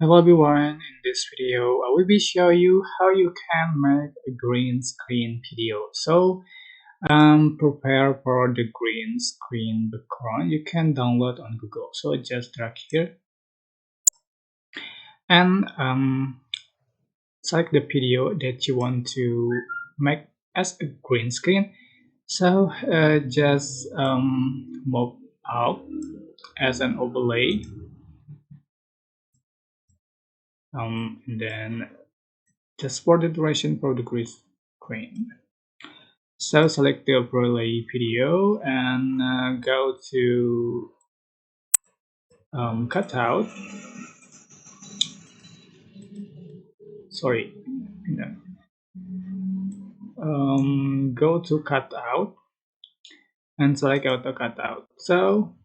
Hello everyone, in this video I will be showing you how you can make a green screen video. Prepare for the green screen background you can download on Google. So just drag here and select the video that you want to make as a green screen. Just move out as an overlay, and then just for the duration for the green screen. So select the overlay video and go to cutout. Sorry, no. Go to cutout and select auto cutout. So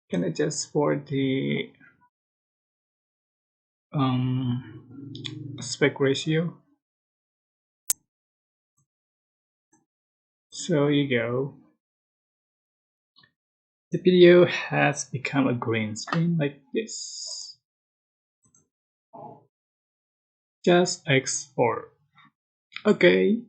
can adjust for the aspect ratio. So you go. The video has become a green screen like this. Just export. Okay,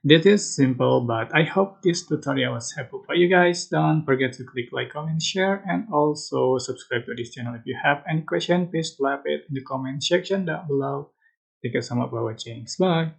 that is simple, but I hope this tutorial was helpful for you guys. Don't forget to click like, comment, share, and also subscribe to this channel. If you have any question, please leave it in the comment section down below. Thank you so much for watching. Bye.